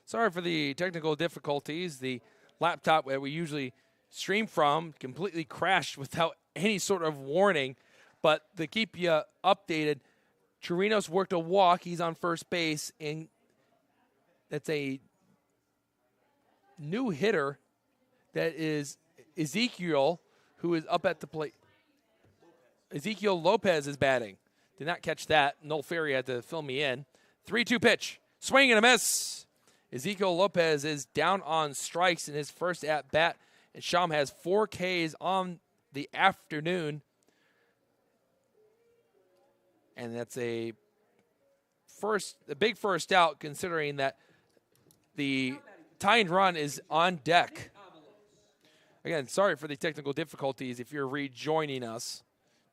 Sorry for the technical difficulties. The laptop that we usually stream from completely crashed without any sort of warning. But to keep you updated, Chirinos worked a walk. He's on first base, and that's a new hitter. That is Ezekiel, who is up at the plate. Ezekiel Lopez is batting. Did not catch that. Noel Ferry had to fill me in. 3-2 pitch. Swing and a miss. Ezekiel Lopez is down on strikes in his first at-bat. And Sham has 4 Ks on the afternoon. And that's a big first out, considering that the tying run is on deck. Again, sorry for the technical difficulties if you're rejoining us.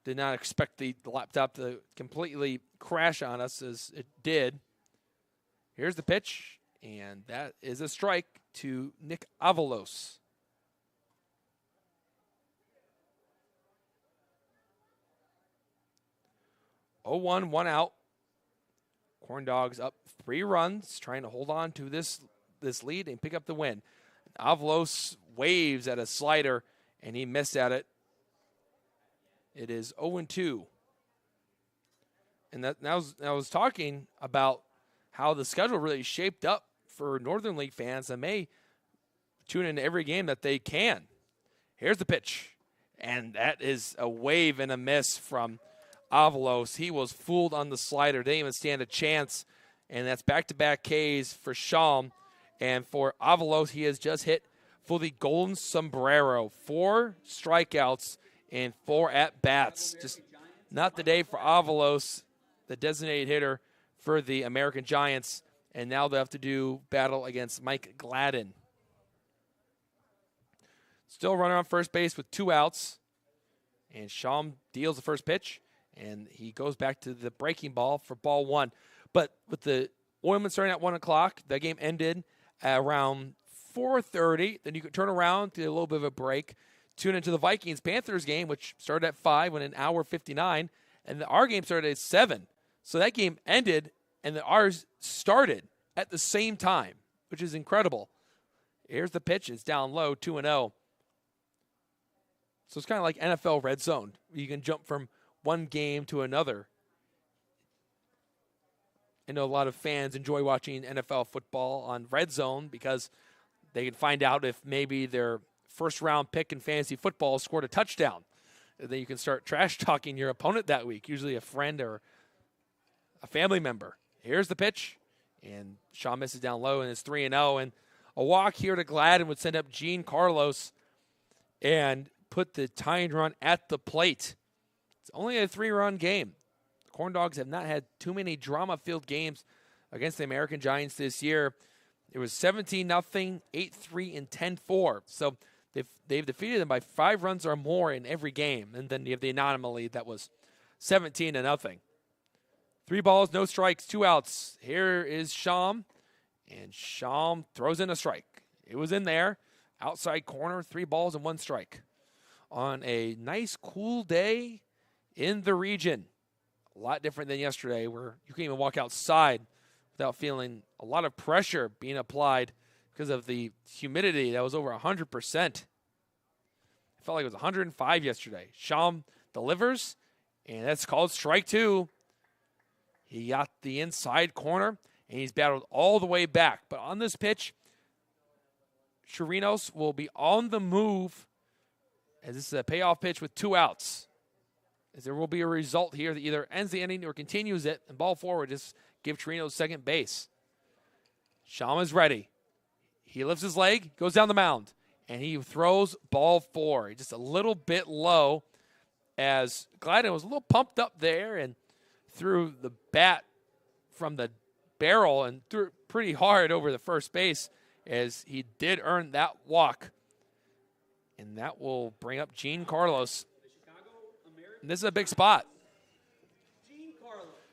Did not expect the laptop to completely crash on us as it did. Here's the pitch, and that is a strike to Nick Avalos. Oh, 1 out. Corn Dogs up 3 runs, trying to hold on to this lead and pick up the win. Avalos waves at a slider, and he missed at it. It is 0-2. And I was talking about how the schedule really shaped up for Northern League fans that may tune into every game that they can. Here's the pitch, and that is a wave and a miss from Avalos. He was fooled on the slider, didn't even stand a chance, and that's back-to-back Ks for Sham. And for Avalos, he has just hit for the Golden Sombrero. 4 strikeouts and 4 at-bats. Just not the day for Avalos, the designated hitter for the American Giants. And now they'll have to do battle against Mike Gladden. Still running on first base with 2 outs. And Sham deals the first pitch. And he goes back to the breaking ball for ball 1. But with the Oilmen starting at 1 o'clock, the game ended at around 4:30. Then you could turn around, get a little bit of a break, tune into the Vikings-Panthers game, which started at 5, went an hour 59. And our game started at 7. So that game ended, and ours started at the same time, which is incredible. Here's the pitch. It's down low, 2-0. So it's kind of like NFL Red Zone. You can jump from one game to another. I know a lot of fans enjoy watching NFL football on Red Zone because they can find out if maybe their first-round pick in fantasy football scored a touchdown. And then you can start trash-talking your opponent that week, usually a friend or a family member. Here's the pitch, and Sham misses down low, and it's 3-0. And a walk here to Gladden would send up Gene Carlos and put the tying run at the plate. It's only a 3-run game. The Corn Dogs have not had too many drama-filled games against the American Giants this year. It was 17-0, 8-3, and 10-4. So they've defeated them by 5 runs or more in every game. And then you have the anomaly that was 17-0. 3 balls, no strikes, 2 outs. Here is Sham, and Sham throws in a strike. It was in there, outside corner, 3 balls and 1 strike. On a nice, cool day in the region. A lot different than yesterday, where you can't even walk outside without feeling a lot of pressure being applied because of the humidity that was over 100%. It felt like it was 105 yesterday. Sham delivers, and that's called strike 2. He got the inside corner, and he's battled all the way back. But on this pitch, Chirinos will be on the move, as this is a payoff pitch with 2 outs. As there will be a result here that either ends the inning or continues it, and ball forward, just give Chirinos second base. Sham is ready. He lifts his leg, goes down the mound, and he throws ball 4. Just a little bit low, as Gladden was a little pumped up there and threw the bat from the barrel and threw it pretty hard over the first base, as he did earn that walk. And that will bring up Gene Carlos. And this is a big spot.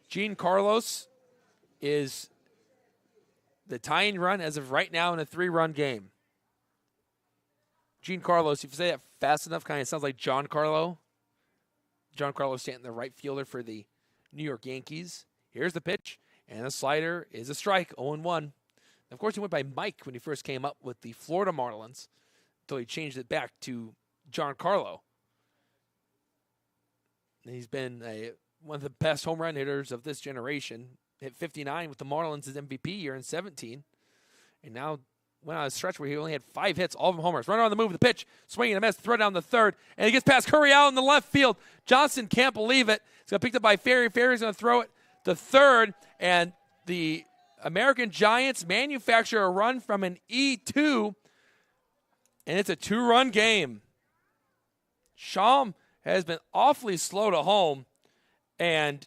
Gene Carlos is the tying run as of right now in a 3-run game. Gene Carlos, if you say that fast enough, kind of sounds like John Carlo. John Carlo Stanton, the right fielder for the New York Yankees. Here's the pitch, and the slider is a strike, 0-1. Of course, he went by Mike when he first came up with the Florida Marlins until he changed it back to Giancarlo. And he's been one of the best home run hitters of this generation. Hit 59 with the Marlins' MVP year in 17. And now went on a stretch where he only had 5 hits, all of them homers. Runner on the move with the pitch, swinging a miss, throw down the third, and he gets past Curry out in the left field. Johnson can't believe it. It's got picked up by Ferry. Ferry's going to throw it to third, and the American Giants manufacture a run from an E2, and it's a 2-run game. Schaum has been awfully slow to home, and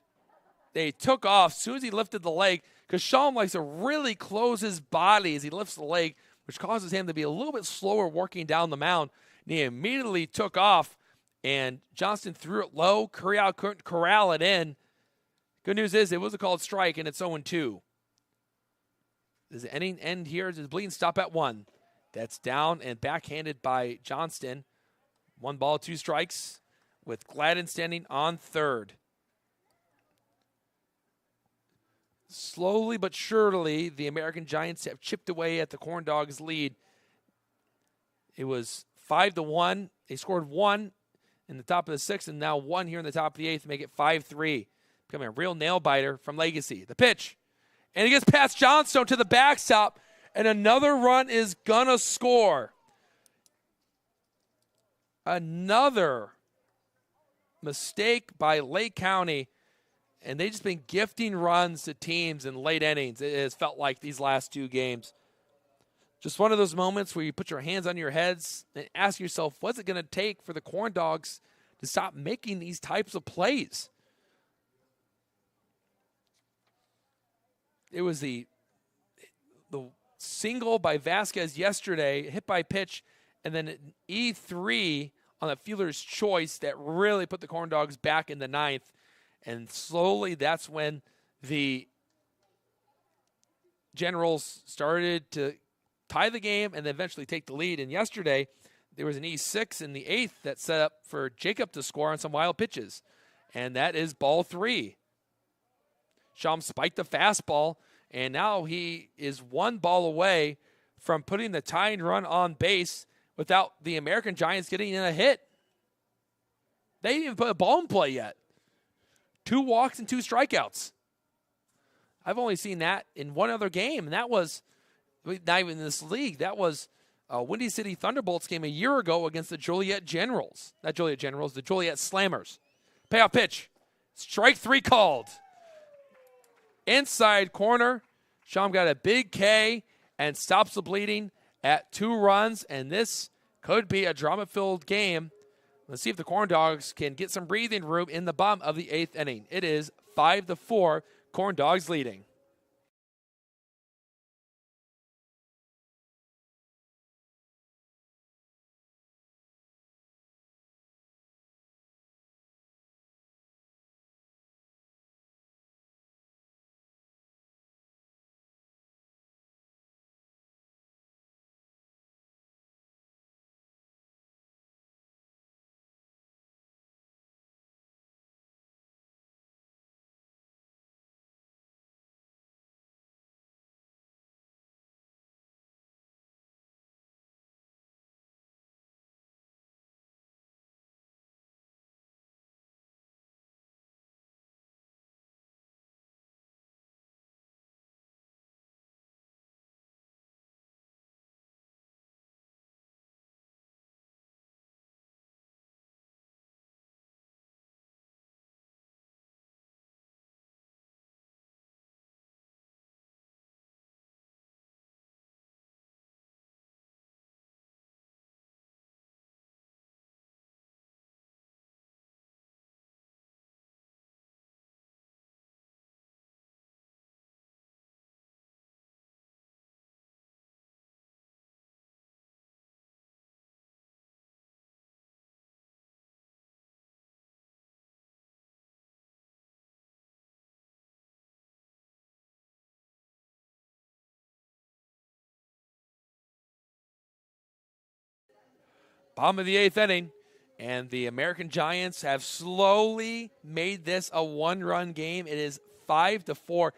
they took off as soon as he lifted the leg, because Schaum likes to really close his body as he lifts the leg, which causes him to be a little bit slower working down the mound. And he immediately took off, and Johnston threw it low. Curry out couldn't corral it in. Good news is it was a called strike, and it's 0-2. Does the inning end here? Does the bleeding stop at 1? That's down and backhanded by Johnston. 1 ball, 2 strikes, with Gladden standing on third. Slowly but surely, the American Giants have chipped away at the Corn Dogs' lead. It was 5-1. They scored 1 in the top of the 6th, and now 1 here in the top of the 8th to make it 5-3. Becoming a real nail-biter from Legacy. The pitch. And he gets past Johnstone to the backstop, and another run is going to score. Another mistake by Lake County. And they've just been gifting runs to teams in late innings. It has felt like these last 2 games. Just one of those moments where you put your hands on your heads and ask yourself, what's it going to take for the Corn Dogs to stop making these types of plays? It was the single by Vasquez yesterday, hit by pitch, and then an E3 on the fielder's choice that really put the Corn Dogs back in the 9th. And slowly, that's when the Generals started to tie the game and then eventually take the lead. And yesterday, there was an E6 in the 8th that set up for Jacob to score on some wild pitches. And that is ball 3. Schaum spiked the fastball, and now he is 1 ball away from putting the tying run on base without the American Giants getting in a hit. They didn't even put a ball in play yet. 2 walks and 2 strikeouts. I've only seen that in one other game, and that was not even in this league. That was Windy City Thunderbolts game a year ago against the Joliet Generals. Not Joliet Generals, the Joliet Slammers. Payoff pitch. Strike 3 called. Inside corner. Schaum got a big K and stops the bleeding at 2 runs, and this could be a drama-filled game. Let's see if the Corn Dogs can get some breathing room in the bottom of the 8th inning. It is 5-4, Corn Dogs leading. Bottom of the 8th inning, and the American Giants have slowly made this a 1-run game. It is 5-4,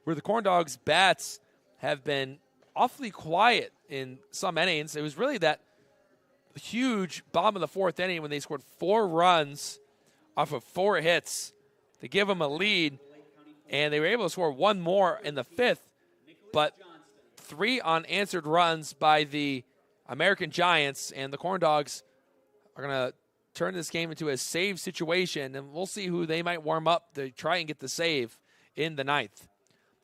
where the Corn Dogs' bats have been awfully quiet in some innings. It was really that huge bottom of the fourth inning when they scored 4 runs off of 4 hits to give them a lead, and they were able to score 1 more in the 5th, but 3 unanswered runs by the American Giants, and the Corn Dogs are going to turn this game into a save situation, and we'll see who they might warm up to try and get the save in the 9th.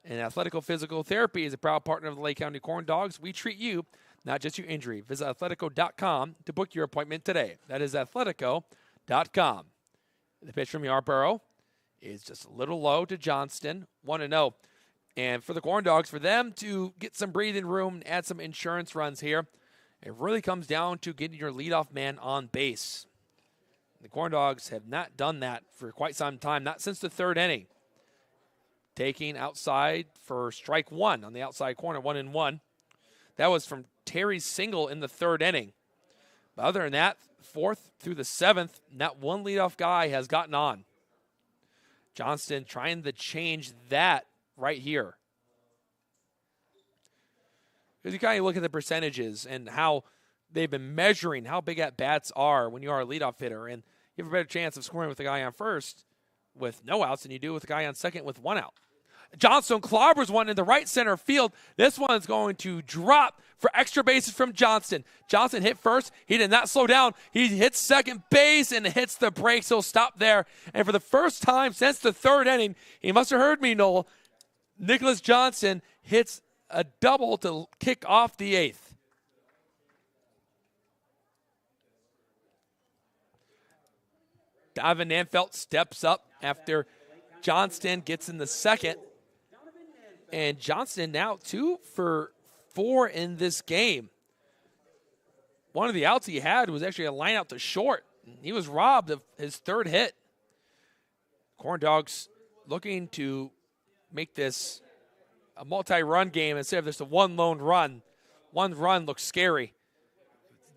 And Athletico Physical Therapy is a proud partner of the Lake County Corn Dogs. We treat you, not just your injury. Visit athletico.com to book your appointment today. That is athletico.com. The pitch from Yarborough is just a little low to Johnston, 1-0. And for the Corn Dogs, for them to get some breathing room and add some insurance runs here, it really comes down to getting your leadoff man on base. The Corn Dogs have not done that for quite some time, not since the 3rd inning. Taking outside for strike 1 on the outside corner, 1-1. That was from Terry's single in the 3rd inning. But other than that, 4th through the 7th, not one leadoff guy has gotten on. Johnston trying to change that right here. Because you kind of look at the percentages and how they've been measuring how big at-bats are when you are a leadoff hitter. And you have a better chance of scoring with the guy on first with no outs than you do with the guy on second with 1 out. Johnstone clobbers one in the right center field. This one's going to drop for extra bases from Johnston. Johnston hit first. He did not slow down. He hits second base and hits the brakes. He'll stop there. And for the first time since the 3rd inning, he must have heard me, Noel, Nicholas Johnston hits a double to kick off the 8th. Donovan Nanfelt steps up after Johnston gets in the 2nd. And Johnston now 2 for 4 in this game. One of the outs he had was actually a line out to short. He was robbed of his 3rd hit. Corn Dogs looking to make this a multi-run game instead of just a 1 lone run. 1 run looks scary.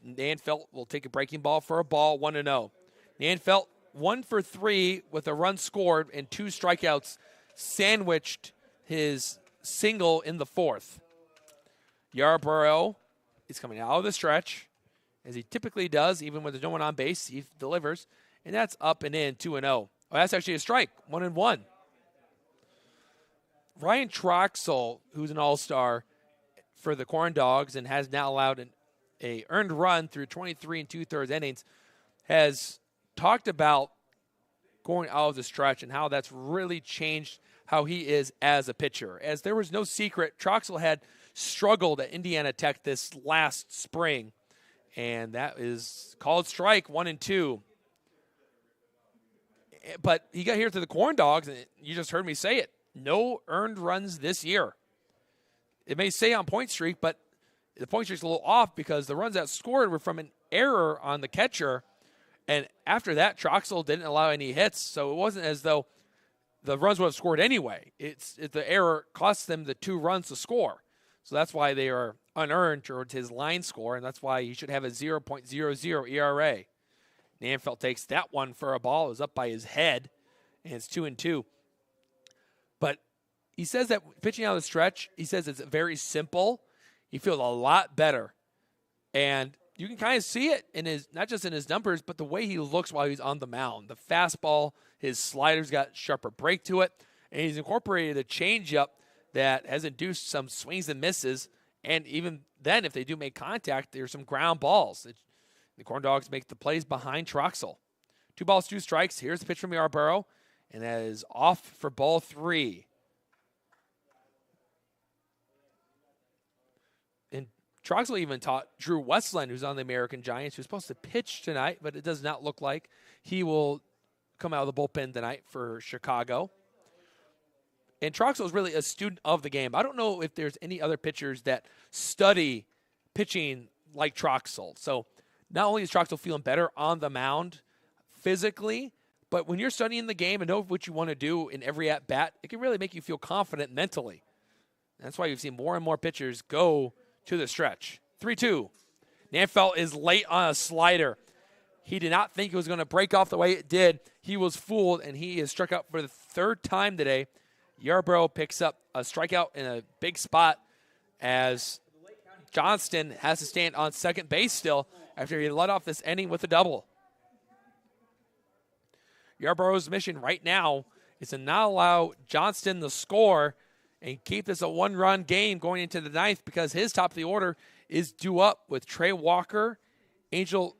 Nanfelt will take a breaking ball for a ball, 1-0. Nanfelt 1 for 3 with a run scored and 2 strikeouts, sandwiched his single in the 4th. Yarborough is coming out of the stretch, as he typically does, even when there's no one on base. He delivers, and that's up and in, 2-0. Oh, that's actually a strike, 1-1. Ryan Troxel, who's an all-star for the Corn Dogs and has now allowed an earned run through 23 2/3 innings, has talked about going out of the stretch and how that's really changed how he is as a pitcher. As there was no secret, Troxel had struggled at Indiana Tech this last spring, and that is called strike 1-2. But he got here to the Corn Dogs, and you just heard me say it. No earned runs this year. It may say on point streak, but the point streak's a little off because the runs that scored were from an error on the catcher. And after that, Troxel didn't allow any hits, so it wasn't as though the runs would have scored anyway. The error cost them the 2 runs to score. So that's why they are unearned towards his line score, and that's why he should have a 0.00 ERA. Nanfelt takes that one for a ball. It was up by his head, and it's 2-2. But he says that pitching out of the stretch, he says it's very simple. He feels a lot better. And you can kind of see it in his, not just in his numbers, but the way he looks while he's on the mound. The fastball, his slider's got sharper break to it, and he's incorporated a changeup that has induced some swings and misses. And even then, if they do make contact, there's some ground balls. The Corn Dogs make the plays behind Troxel. 2 balls, 2 strikes. Here's the pitch from Yarborough, and that is off for ball 3. And Troxel even taught Drew Westland, who's on the American Giants, who's supposed to pitch tonight, but it does not look like he will come out of the bullpen tonight for Chicago. And Troxel is really a student of the game. I don't know if there's any other pitchers that study pitching like Troxel. So not only is Troxel feeling better on the mound physically, but when you're studying the game and know what you want to do in every at-bat, it can really make you feel confident mentally. And that's why you've seen more and more pitchers go to the stretch. 3-2. Nanfelt is late on a slider. He did not think it was going to break off the way it did. He was fooled, and he is struck out for the 3rd time today. Yarborough picks up a strikeout in a big spot as Johnston has to stand on second base still after he led off this inning with a double. Yarborough's mission right now is to not allow Johnston to score and keep this a one-run game going into the ninth, because his top of the order is due up with Trey Walker, Angel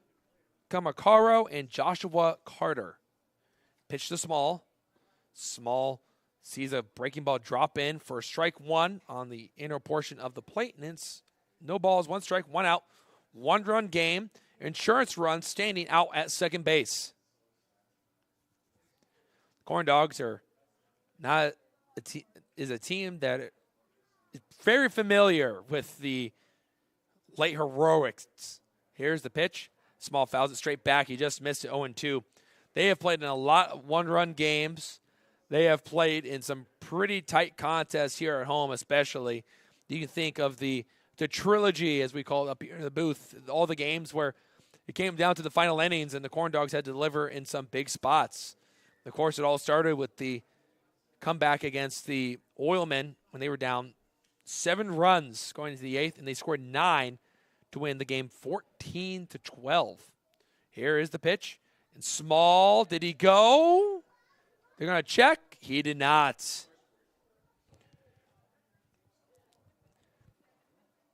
Kamakaro, and Joshua Carter. Pitch to Small. Small sees a breaking ball drop in for strike one on the inner portion of the plate, and it's no balls, one strike, one out, one-run game. Insurance run standing out at second base. Corn Dogs are not a team that is very familiar with the late heroics. Here's the pitch. Small fouls it straight back. He just missed it 0-2. They have played in a lot of one-run games. They have played in some pretty tight contests here at home, especially. You can think of the trilogy, as we call it up here in the booth, all the games where it came down to the final innings and the Corn Dogs had to deliver in some big spots. Of course, it all started with the comeback against the Oilmen when they were down 7 runs going into the 8th, and they scored 9 to win the game 14-12. Here is the pitch. And Small, did he go? They're going to check. He did not.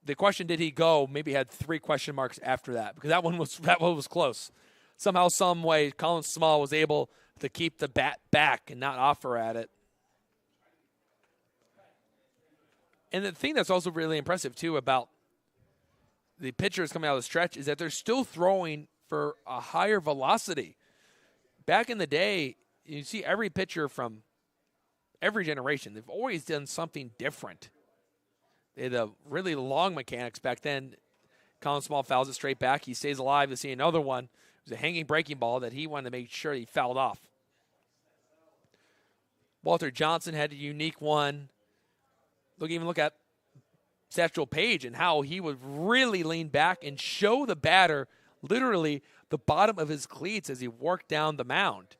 The question, did he go, maybe had 3 question marks after that, because that one was close. Somehow, some way, Colin Small was able to keep the bat back and not offer at it. And the thing that's also really impressive, too, about the pitchers coming out of the stretch is that they're still throwing for a higher velocity. Back in the day, you see every pitcher from every generation, they've always done something different. They had the really long mechanics back then. Colin Small fouls it straight back. He stays alive to see another one. It was a hanging breaking ball that he wanted to make sure he fouled off. Walter Johnson had a unique one. Even look at Satchel Paige and how he would really lean back and show the batter literally the bottom of his cleats as he worked down the mound.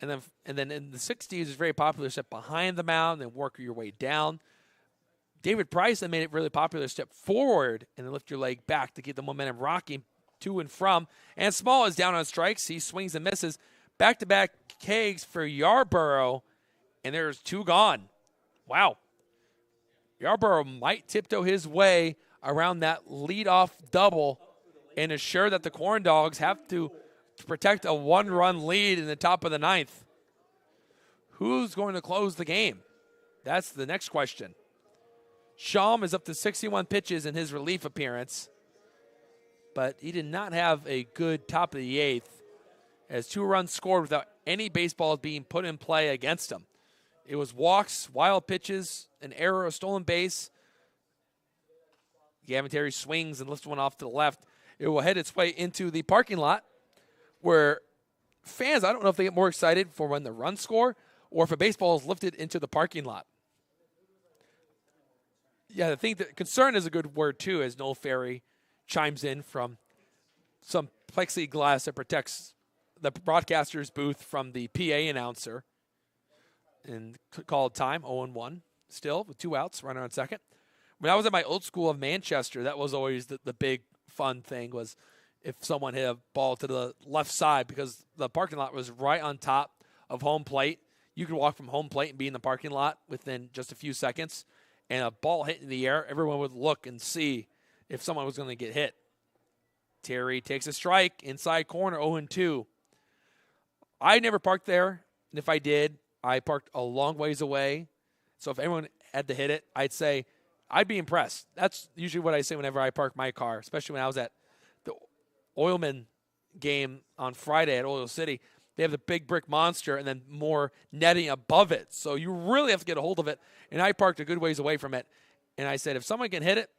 And then in the 60s, it was very popular to step behind the mound and work your way down. David Price then made it really popular to step forward and then lift your leg back to get the momentum rocking to and from. And Small is down on strikes. He swings and misses. Back-to-back kegs for Yarborough, and there's 2 gone. Wow. Yarborough might tiptoe his way around that leadoff double and assure that the Corn Dogs have to protect a 1-run lead in the top of the 9th. Who's going to close the game? That's the next question. Schaum is up to 61 pitches in his relief appearance, but he did not have a good top of the 8th as 2 runs scored without any baseballs being put in play against him. It was walks, wild pitches, an error, a stolen base. Gavin Terry swings and lifts one off to the left. It will head its way into the parking lot where fans, I don't know if they get more excited for when the runs score or if a baseball is lifted into the parking lot. Yeah, I think that concern is a good word, too, as Noel Ferry chimes in from some plexiglass that protects the broadcaster's booth from the PA announcer. And called time, 0-1, still, with 2 outs, runner on second. When I was at my old school of Manchester, that was always the big fun thing, was if someone hit a ball to the left side, because the parking lot was right on top of home plate. You could walk from home plate and be in the parking lot within just a few seconds. And a ball hit in the air, everyone would look and see if someone was going to get hit. Terry takes a strike, inside corner, 0-2. I never parked there, and if I did, I parked a long ways away. So if anyone had to hit it, I'd say I'd be impressed. That's usually what I say whenever I park my car, especially when I was at the Oilman game on Friday at Oil City. They have the big brick monster and then more netting above it. So you really have to get a hold of it. And I parked a good ways away from it. And I said, if someone can hit it,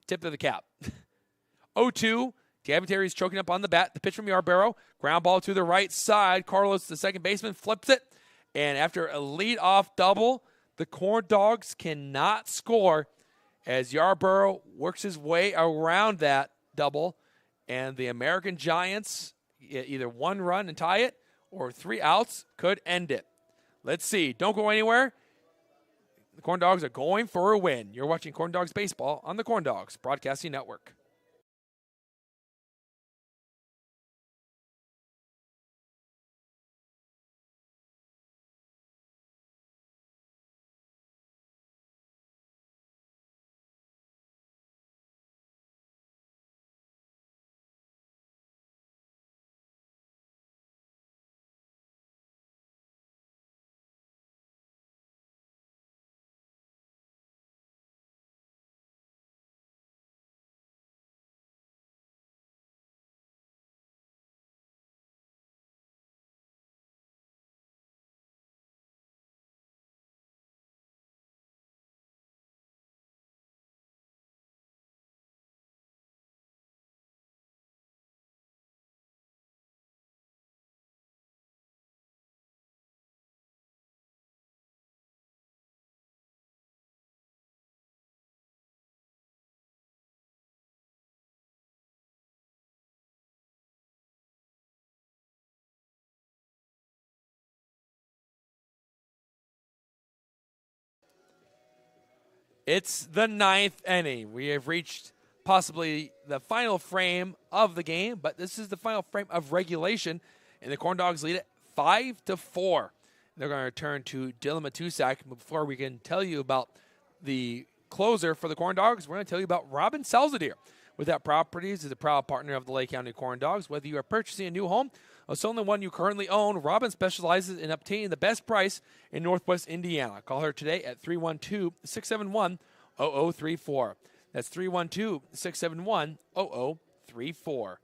tip of the cap. 0-2. Gavin Terry's choking up on the bat. The pitch from Yarborough. Ground ball to the right side. Carlos, the second baseman, flips it. And after a leadoff double, the Corn Dogs cannot score as Yarborough works his way around that double. And the American Giants, either 1 run and tie it, or 3 outs could end it. Let's see. Don't go anywhere. The Corn Dogs are going for a win. You're watching Corn Dogs Baseball on the Corn Dogs Broadcasting Network. It's the ninth inning. We have reached possibly the final frame of the game, but this is the final frame of regulation, and the Corn Dogs lead it 5-4. They're going to return to Dylan Matusak. Before we can tell you about the closer for the Corn Dogs, we're going to tell you about Robin Salzadir. Without Properties is a proud partner of the Lake County Corn Dogs. Whether you are purchasing a new home or selling the one you currently own, Robin specializes in obtaining the best price in Northwest Indiana. Call her today at 312-671-0034. That's 312-671-0034.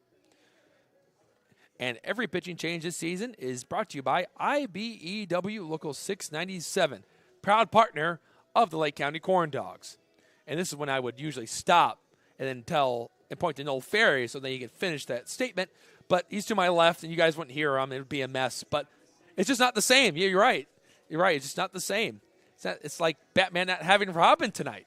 And every pitching change this season is brought to you by IBEW Local 697, proud partner of the Lake County Corn Dogs. And this is when I would usually stop and then point to Noel Ferry so that you can finish that statement. But he's to my left, and you guys wouldn't hear him. It would be a mess. But it's just not the same. Yeah, you're right. You're right. It's just not the same. It's like Batman not having Robin tonight.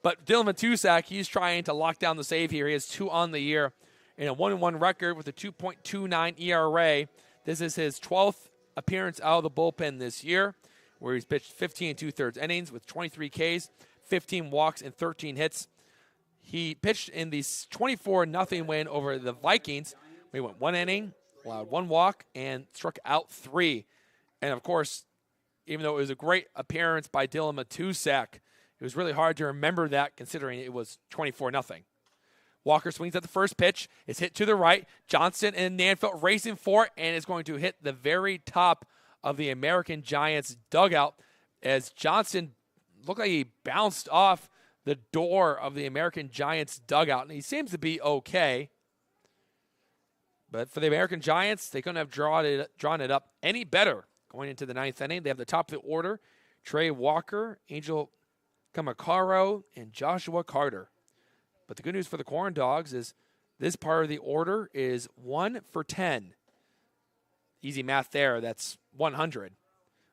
But Dylan Matusak, he's trying to lock down the save here. He has 2 on the year and a 1-1 record with a 2.29 ERA. This is his 12th appearance out of the bullpen this year, where he's pitched 15 2/3 innings with 23 Ks, 15 walks, and 13 hits. He pitched in the 24-0 win over the Vikings. We went 1 inning, allowed 1 walk, and struck out 3. And, of course, even though it was a great appearance by Dylan Matusak, it was really hard to remember that considering it was 24-0. Walker swings at the first pitch. It's hit to the right. Johnson and Nanfield racing for it, and it's going to hit the very top of the American Giants dugout as Johnson looked like he bounced off the door of the American Giants dugout, and he seems to be okay. But for the American Giants, they couldn't have drawn it up any better going into the 9th inning. They have the top of the order, Trey Walker, Angel Kamakaro, and Joshua Carter. But the good news for the Corn Dogs is this part of the order is 1 for 10. Easy math there. That's 100.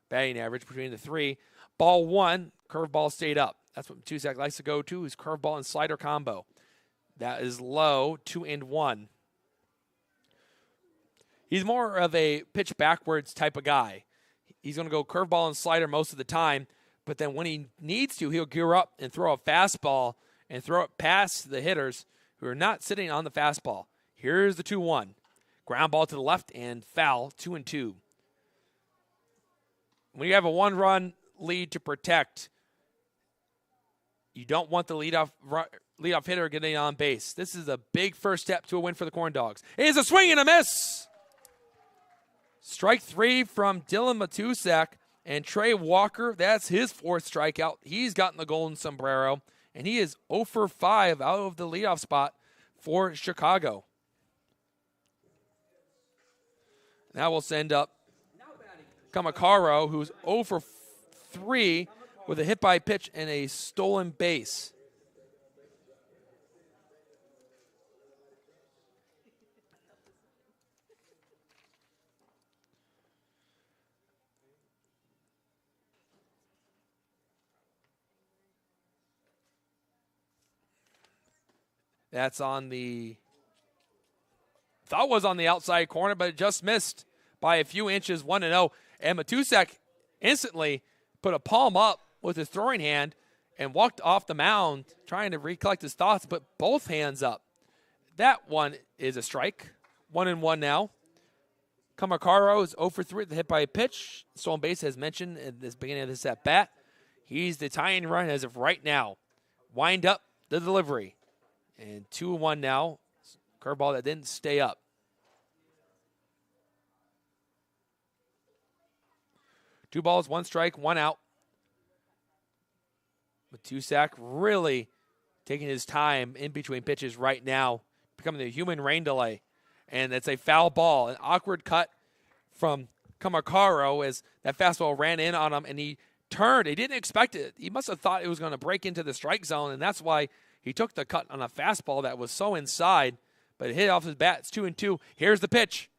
Batting average between the 3. Ball 1, curveball stayed up. That's what Matusak likes to go to, is curveball and slider combo. That is low, 2-1. He's more of a pitch backwards type of guy. He's going to go curveball and slider most of the time, but then when he needs to, he'll gear up and throw a fastball and throw it past the hitters who are not sitting on the fastball. Here's the 2-1. Ground ball to the left and foul, 2-2. When you have a 1-run lead to protect, you don't want the leadoff hitter getting on base. This is a big first step to a win for the Corn Dogs. It is a swing and a miss. Strike 3 from Dylan Matusak, and Trey Walker, that's his 4th strikeout. He's gotten the golden sombrero, and he is 0 for 5 out of the leadoff spot for Chicago. Now we'll send up Kamakaro, who's 0 for 3 with a hit by pitch and a stolen base. That's on the, thought was on the outside corner, but it just missed by a few inches, 1-0. And Matusak instantly put a palm up with his throwing hand and walked off the mound trying to recollect his thoughts, but both hands up. That one is a strike. 1-1 now. Kamakaro is 0 for 3 with the hit by a pitch. Stolen base, as mentioned at the beginning of this at bat. He's the tying run as of right now. Wind up the delivery. And 2-1 now. Curveball that didn't stay up. Two balls, one strike, one out. Matusak really taking his time in between pitches right now, becoming the human rain delay. And it's a foul ball, an awkward cut from Kamakaro as that fastball ran in on him, and he turned. He didn't expect it. He must have thought it was going to break into the strike zone, and that's why he took the cut on a fastball that was so inside, but it hit off his bat. It's 2-2. Here's the pitch.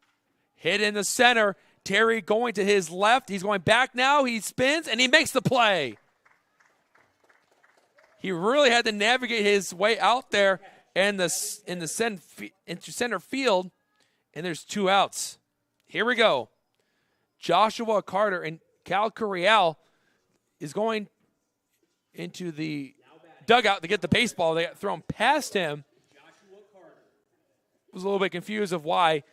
Hit in the center. Terry going to his left. He's going back now. He spins, and he makes the play. He really had to navigate his way out there into center field, and there's 2 outs. Here we go. Joshua Carter and Cal Curiel is going into the dugout to get the baseball. They got thrown past him. Was a little bit confused of why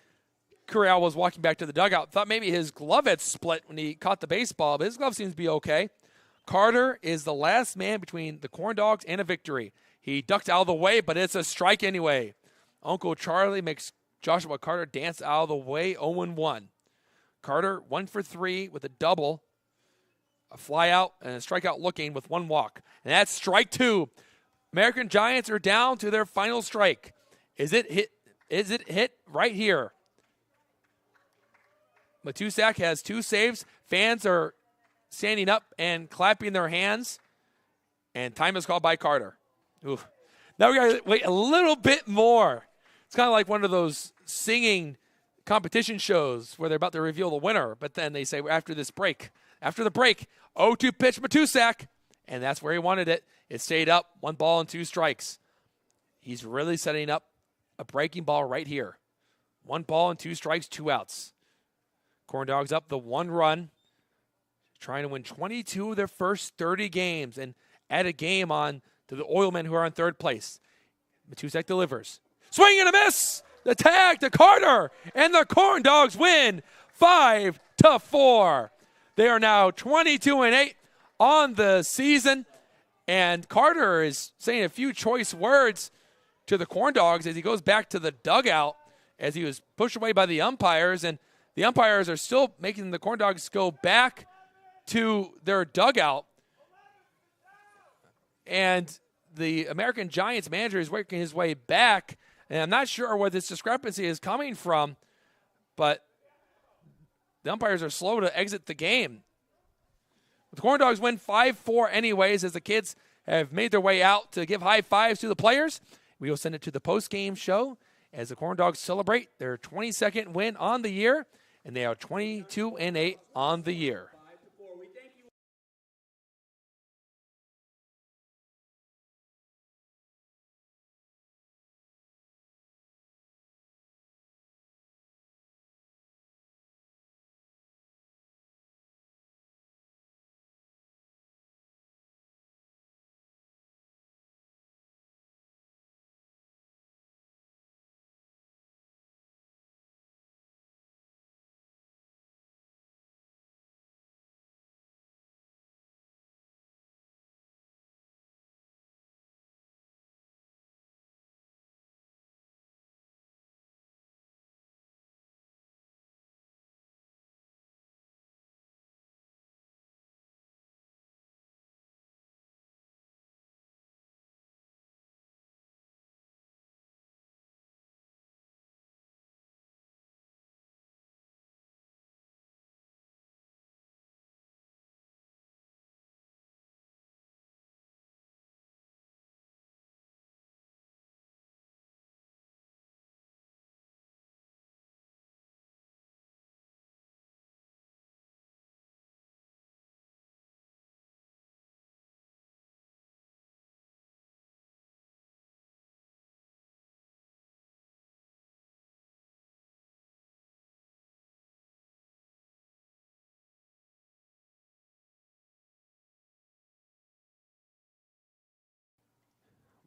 Curiel was walking back to the dugout. Thought maybe his glove had split when he caught the baseball, but his glove seems to be okay. Carter is the last man between the Corn Dogs and a victory. He ducked out of the way, but it's a strike anyway. Uncle Charlie makes Joshua Carter dance out of the way, 0-1. Carter 1 for 3 with a double, a fly out, and a strikeout looking with 1 walk. And that's strike 2. American Giants are down to their final strike. Is it hit? Is it hit right here? Matusak has 2 saves. Fans are standing up and clapping their hands. And time is called by Carter. Oof. Now we got to wait a little bit more. It's kind of like one of those singing competition shows where they're about to reveal the winner. But then they say after the break, 0-2 pitch Matusak. And that's where he wanted it. It stayed up. 1 ball and 2 strikes. He's really setting up a breaking ball right here. 1 ball and 2 strikes, 2 outs. Corn Dogs up the 1 run, trying to win 22 of their first 30 games and add a game on to the Oilmen, who are in 3rd place. Matusak delivers. Swing and a miss! The tag to Carter, and the Corn Dogs win 5-4. They are now 22-8 on the season, and Carter is saying a few choice words to the Corn Dogs as he goes back to the dugout as he was pushed away by the umpires, and the umpires are still making the Corn Dogs go back to their dugout. And the American Giants manager is working his way back. And I'm not sure where this discrepancy is coming from, but the umpires are slow to exit the game. The Corn Dogs win 5-4 anyways as the kids have made their way out to give high fives to the players. We will send it to the post-game show as the Corn Dogs celebrate their 22nd win on the year, and they are 22-8 on the year.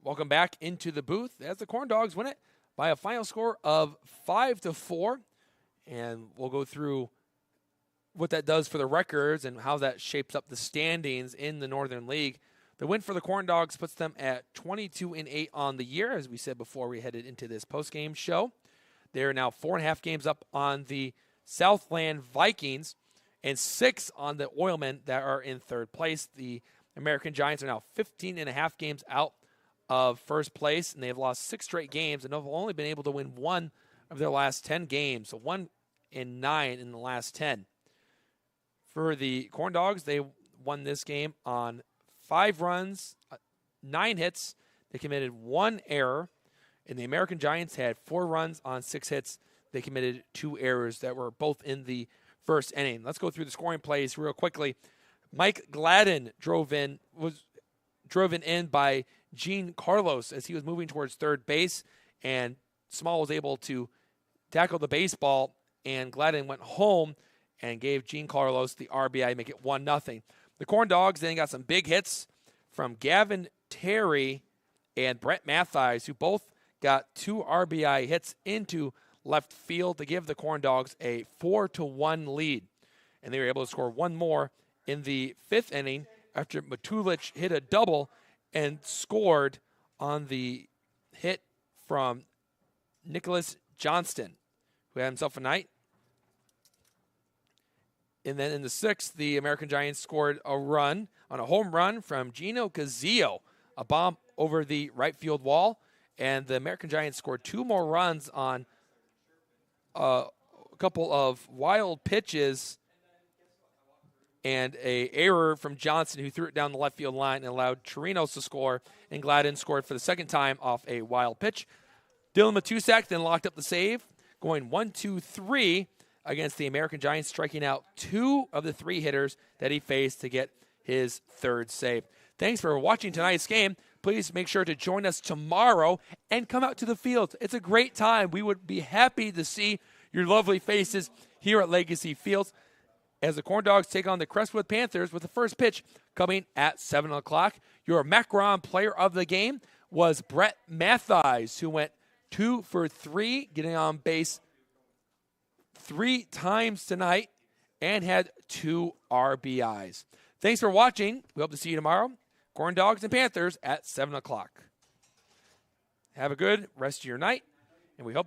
welcome back into the booth as the Corn Dogs win it by a final score of 5-4. And we'll go through what that does for the records and how that shapes up the standings in the Northern League. The win for the Corn Dogs puts them at 22-8 on the year, as we said before we headed into this postgame show. They're now 4.5 games up on the Southland Vikings and 6 on the Oilmen that are in third place. The American Giants are now 15.5 games out of first place, and they've lost 6 straight games and have only been able to win 1 of their last 10 games, so 1-9 in the last 10. For the Corn Dogs, they won this game on 5 runs, 9 hits. They committed 1 error. And the American Giants had 4 runs on 6 hits. They committed 2 errors that were both in the first inning. Let's go through the scoring plays real quickly. Mike Gladden was driven in by Gene Carlos as he was moving towards third base, and Small was able to tackle the baseball, and Gladden went home and gave Gene Carlos the RBI, make it 1-0. The Corn Dogs then got some big hits from Gavin Terry and Brett Mathies, who both got 2 RBI hits into left field to give the Corn Dogs a 4-1 lead. And they were able to score 1 more in the 5th inning after Matulich hit a double and scored on the hit from Nicholas Johnston, who had himself a night. And then in the 6th, the American Giants scored a run on a home run from Gino Casillo, a bomb over the right field wall. And the American Giants scored 2 more runs on a couple of wild pitches and a error from Johnson, who threw it down the left field line and allowed Chirinos to score. And Gladden scored for the second time off a wild pitch. Dylan Matusak then locked up the save, going 1-2-3 against the American Giants, striking out 2 of the 3 hitters that he faced to get his 3rd save. Thanks for watching tonight's game. Please make sure to join us tomorrow and come out to the field. It's a great time. We would be happy to see your lovely faces here at Legacy Fields as the Corn Dogs take on the Crestwood Panthers with the first pitch coming at 7 o'clock. Your Macron player of the game was Brett Mathies, who went 2 for 3, getting on base 3 times tonight and had 2 RBIs. Thanks for watching. We hope to see you tomorrow. Corn Dogs and Panthers at 7 o'clock. Have a good rest of your night, and we hope